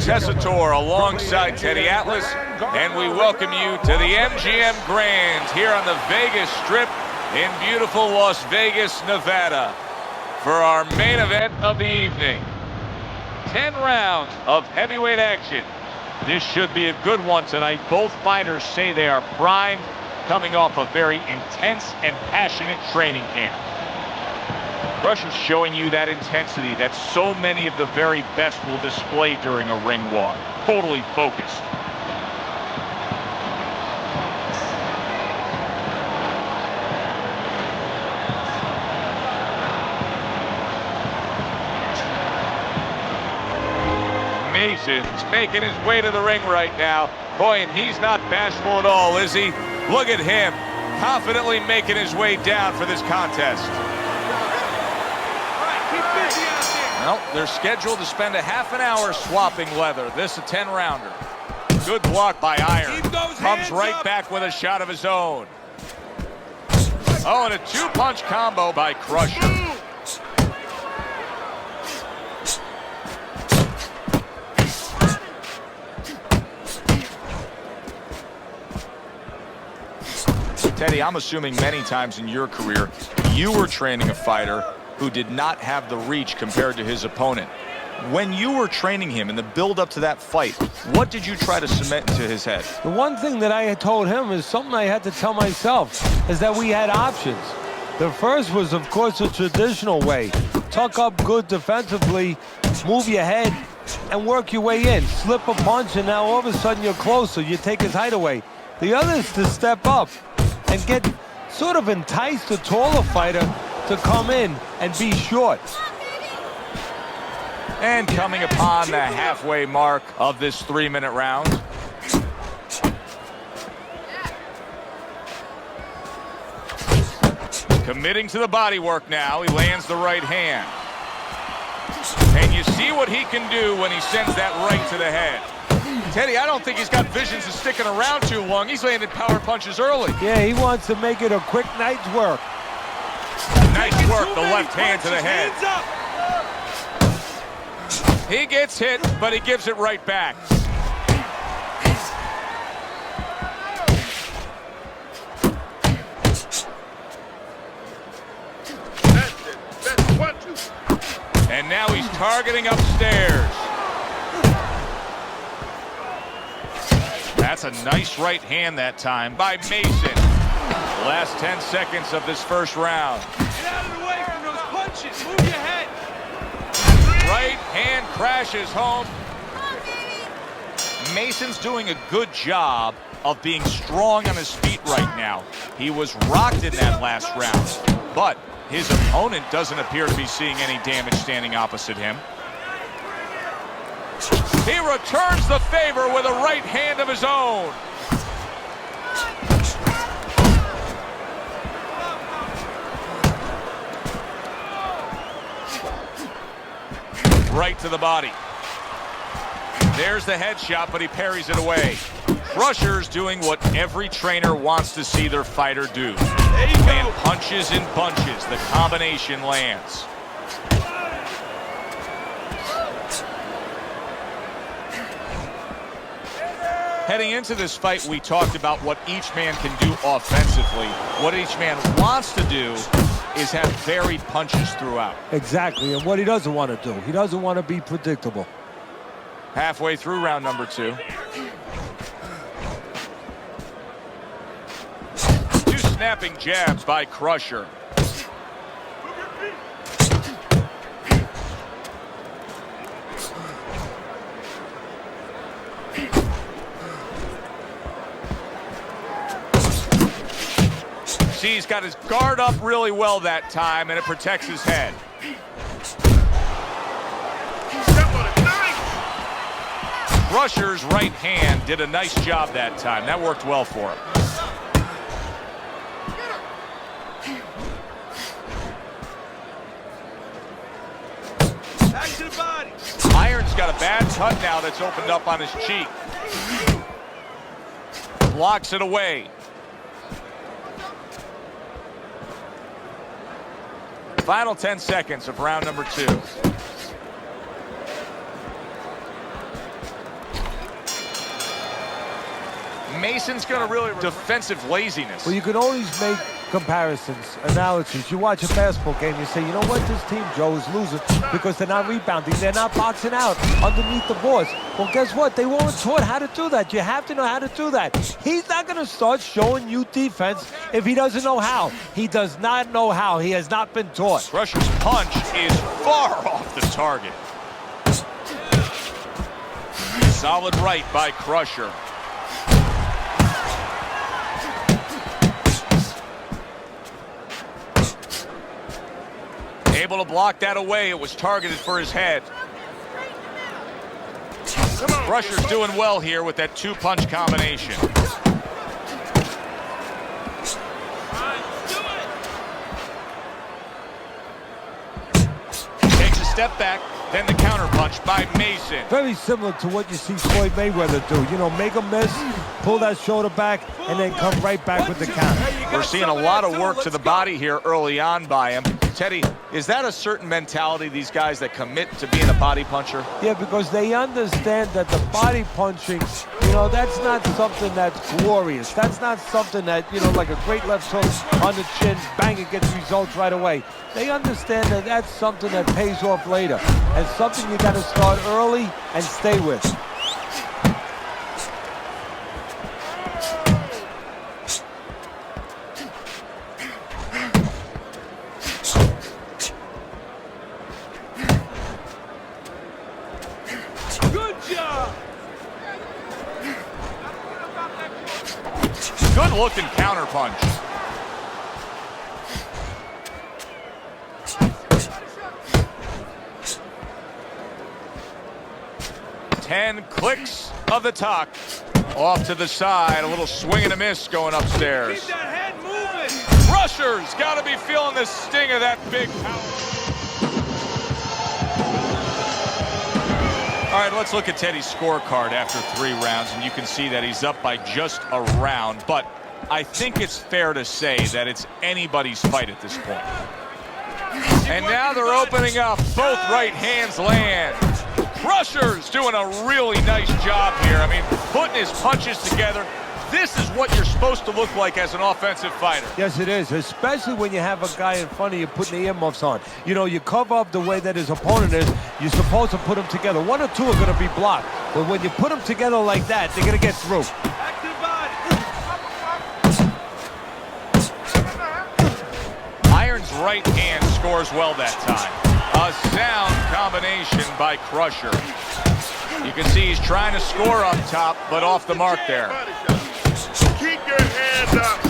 Tessitore alongside Teddy Atlas, and we welcome you to the MGM Grand here on the Vegas Strip in beautiful Las Vegas, Nevada, for our main event of the evening. 10 rounds of heavyweight action. This should be a good one tonight. Both fighters say they are primed, coming off a very intense and passionate training camp. Crusher's showing you that intensity that so many of the very best will display during a ring walk. Totally focused. Mason's making his way to the ring right now. Boy, and he's not bashful at all, is he? Look at him, confidently making his way down for this contest. Well, they're scheduled to spend a half an hour swapping leather. This a 10-rounder. Good block by Iron. Comes right back with a shot of his own. Oh, and a two-punch combo by Crusher. Teddy, I'm assuming many times in your career, you were training a fighter who did not have the reach compared to his opponent. When you were training him in the build-up to that fight, what did you try to cement into his head? The one thing that I had told him is something I had to tell myself, is that we had options. The first was, of course, the traditional way. Tuck up good defensively, move your head, and work your way in. Slip a punch, and now all of a sudden you're closer. You take his height away. The other is to step up and get sort of entice the taller fighter to come in and be short. And coming upon the halfway mark of this 3-minute round. Committing to the body work now. He lands the right hand. And you see what he can do when he sends that right to the head. Teddy, I don't think he's got visions of sticking around too long. He's landing power punches early. Yeah, he wants to make it a quick night's work. Nice work, the left hand to the head. He gets hit, but he gives it right back. And now he's targeting upstairs. That's a nice right hand that time by Mason. Last 10 seconds of this first round. Get out of the way from those punches. Move your head. Right hand crashes home. Mason's doing a good job of being strong on his feet right now. He was rocked in that last round, but his opponent doesn't appear to be seeing any damage standing opposite him. He returns the favor with a right hand of his own. Right to the body. There's the headshot, but he parries it away. Crusher's doing what every trainer wants to see their fighter do. Land punches in bunches. The combination lands. Heading into this fight, we talked about what each man can do offensively. What each man wants to do is have varied punches throughout. Exactly, and what he doesn't want to do. He doesn't want to be predictable. Halfway through round number 2. Two snapping jabs by Crusher. See, he's got his guard up really well that time, and it protects his head. Crusher's right hand did a nice job that time. That worked well for him. Back to the body. Iron's got a bad cut now that's opened up on his cheek. Blocks it away. Final 10 seconds of round number 2. Mason's going to really defensive laziness. Well, you can always make comparisons, analogies. You watch a basketball game, you say, you know what, this team, Joe, is losing because they're not rebounding. They're not boxing out underneath the boards. Well, guess what? They weren't taught how to do that. You have to know how to do that. He's not going to start showing you defense if he doesn't know how. He does not know how. He has not been taught. Crusher's punch is far off the target. Solid right by Crusher. Able to block that away. It was targeted for his head. Crusher's doing well here with that two-punch combination. Takes a step back, then the counterpunch by Mason. Very similar to what you see Floyd Mayweather do. You know, make a miss, pull that shoulder back, and then come right back with the counter. We're seeing a lot of work to the body here early on by him. Teddy, is that a certain mentality, these guys that commit to being a body puncher? Yeah, because they understand that the body punching, you know, that's not something that's glorious. That's not something that, you know, like a great left hook on the chin, bang, it gets results right away. They understand that that's something that pays off later and something you got to start early and stay with. Good looking counterpunch. Ten clicks of the talk. Off to the side, a little swing and a miss going upstairs. Keep that head moving. Crusher's got to be feeling the sting of that big power. All right, let's look at Teddy's scorecard after 3 rounds, and you can see that he's up by just a round, but I think it's fair to say that it's anybody's fight at this point. And now they're opening up. Both right hands land. Crusher's doing a really nice job here. I mean, putting his punches together. This is what you're supposed to look like as an offensive fighter. Yes, it is, especially when you have a guy in front of you putting the earmuffs on. You know, you cover up the way that his opponent is. You're supposed to put them together. 1 or 2 are going to be blocked. But when you put them together like that, they're going to get through. Back to the body. Iron's right hand scores well that time. A sound combination by Crusher. You can see he's trying to score up top, but off the mark there. Keep your hands up.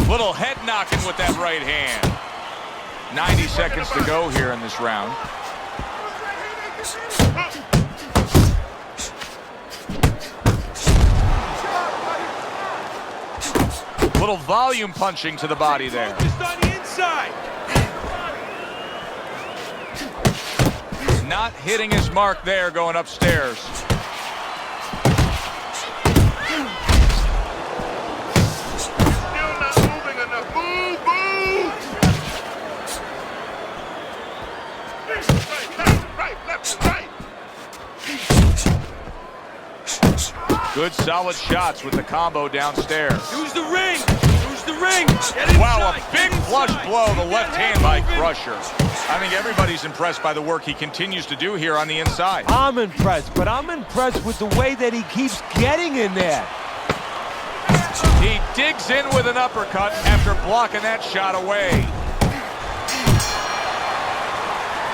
Little head knocking with that right hand. 90 seconds to go here in this round. Little volume punching to the body there. Focused on the inside. Not hitting his mark there going upstairs. Still not moving enough. Move, move. Right, left, right. Good solid shots with the combo downstairs. Use the ring. Use the ring. Get inside. Wow, a big Get flush inside. blow, the Keep left that hand by moving. Crusher. I think everybody's impressed by the work he continues to do here on the inside. I'm impressed, but I'm impressed with the way that he keeps getting in there. He digs in with an uppercut after blocking that shot away.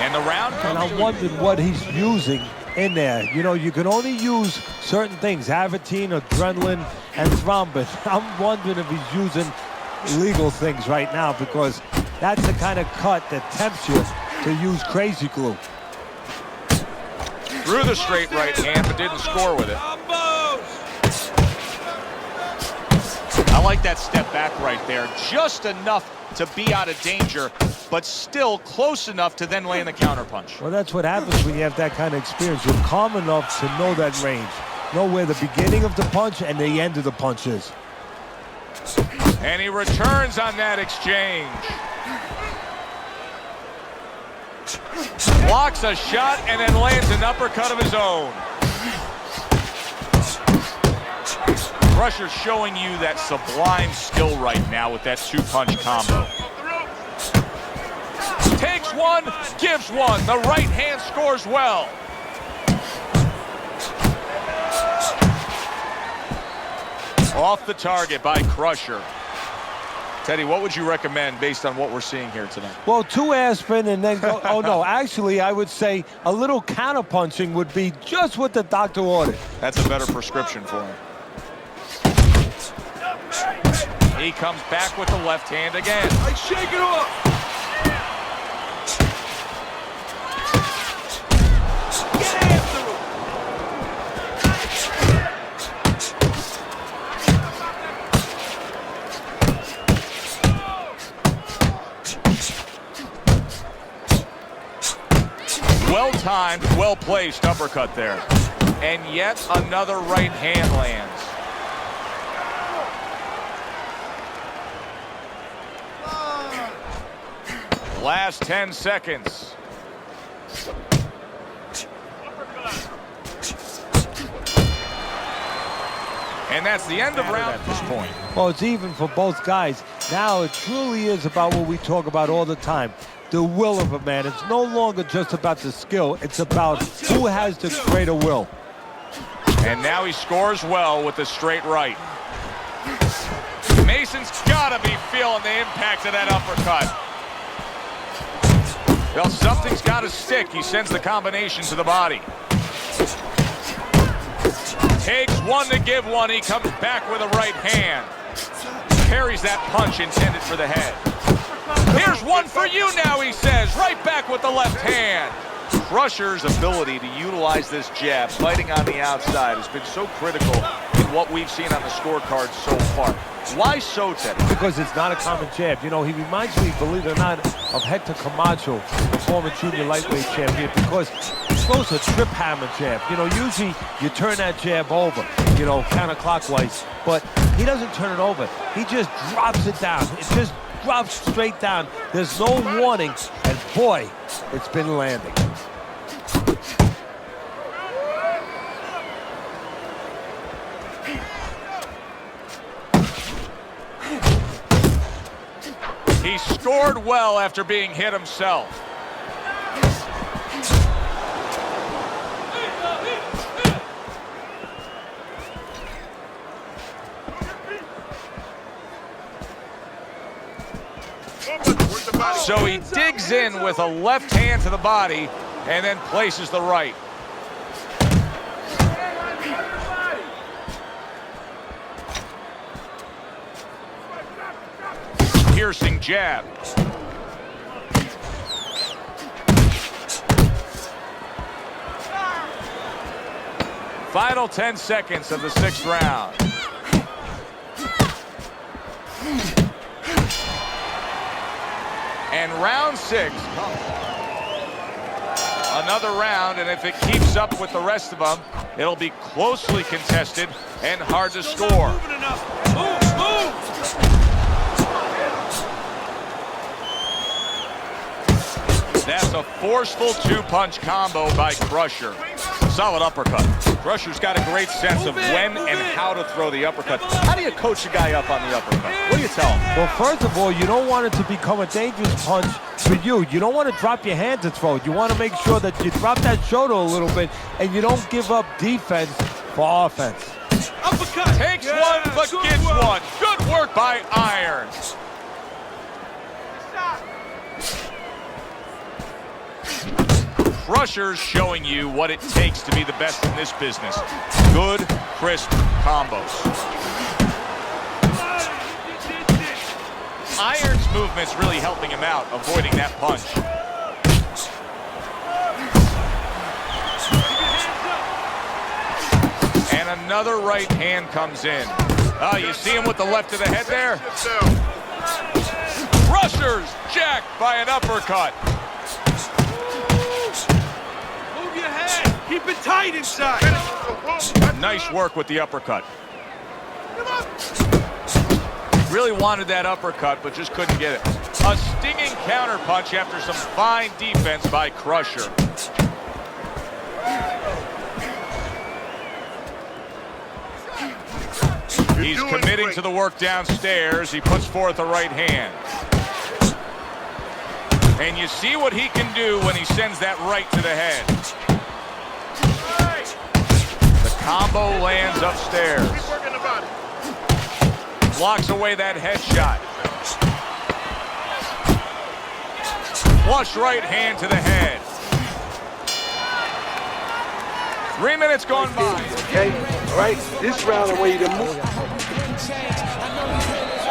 And the round And comes I'm to wondering what he's using in there. You know, you can only use certain things, Avatine, adrenaline, and thrombin. I'm wondering if he's using illegal things right now because that's the kind of cut that tempts you to use crazy glue. through the straight right hand, but didn't score with it. Combos. I like that step back right there. Just enough to be out of danger, but still close enough to then land the counterpunch. Well, that's what happens when you have that kind of experience. You're calm enough to know that range, know where the beginning of the punch and the end of the punch is. And he returns on that exchange. blocks a shot and then lands an uppercut of his own. Crusher's showing you that sublime skill right now with that two-punch combo. Takes one, gives one. The right hand scores well. Off the target by Crusher. Teddy, what would you recommend based on what we're seeing here tonight? Well, 2 aspirin and then go. Oh, no. Actually, I would say a little counterpunching would be just what the doctor ordered. That's a better prescription for him. He comes back with the left hand again. I shake it off. Get after him. Well-timed, well-placed uppercut there. And yet another right hand lands. Last 10 seconds. And that's the end of round at this point. Well, it's even for both guys. Now it truly is about what we talk about all the time. The will of a man. It's no longer just about the skill. It's about who has the greater will. And now he scores well with the straight right. Mason's got to be feeling the impact of that uppercut. Well, something's got to stick. He sends the combination to the body. Takes one to give one. He comes back with a right hand. Parries that punch intended for the head. Here's one for you now, he says. Right back with the left hand. Crusher's ability to utilize this jab, fighting on the outside, has been so critical in what we've seen on the scorecard so far. Why so, Teddy? Because it's not a common jab. You know, he reminds me, believe it or not, of Hector Camacho, the former junior lightweight champion, because he throws a trip hammer jab. You know, usually you turn that jab over, you know, counterclockwise, but he doesn't turn it over. He just drops it down. It just drops straight down. There's no warning, and boy, it's been landing. He scored well after being hit himself. So he digs in with a left hand to the body and then places the right. Piercing jab. Final 10 seconds of the 6th round. And round 6. Another round, and if it keeps up with the rest of them, it'll be closely contested and hard to score. That's a forceful two-punch combo by Crusher. Solid uppercut. Crusher's got a great sense of when and how to throw the uppercut. How do you coach a guy up on the uppercut? What do you tell him? Well, first of all, you don't want it to become a dangerous punch for you. You don't want to drop your hand to throw it. You want to make sure that you drop that shoulder a little bit and you don't give up defense for offense. Uppercut. Takes one, but gets one. Good work by Iron. Crusher's showing you what it takes to be the best in this business. Good, crisp combos. Iron's movement's really helping him out, avoiding that punch. And another right hand comes in. Oh, you see him with the left of the head there? Crusher's jacked by an uppercut. Keep it tight inside. Nice work with the uppercut. Really wanted that uppercut, but just couldn't get it. A stinging counterpunch after some fine defense by Crusher. He's committing to the work downstairs. He puts forth a right hand. And you see what he can do when he sends that right to the head. The combo lands upstairs. Blocks away that headshot. Flush right hand to the head. 3 minutes gone by. Okay, all right, this round I want you to move.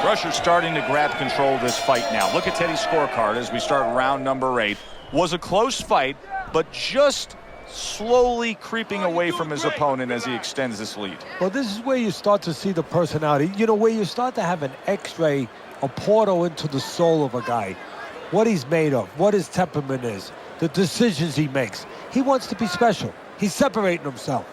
Crusher's starting to grab control of this fight now. Look at Teddy's scorecard as we start round number 8. Was a close fight, but just slowly creeping away from his opponent as he extends this lead. Well, this is where you start to see the personality. You know, where you start to have an x-ray, a portal into the soul of a guy. What he's made of, what his temperament is, the decisions he makes. He wants to be special. He's separating himself.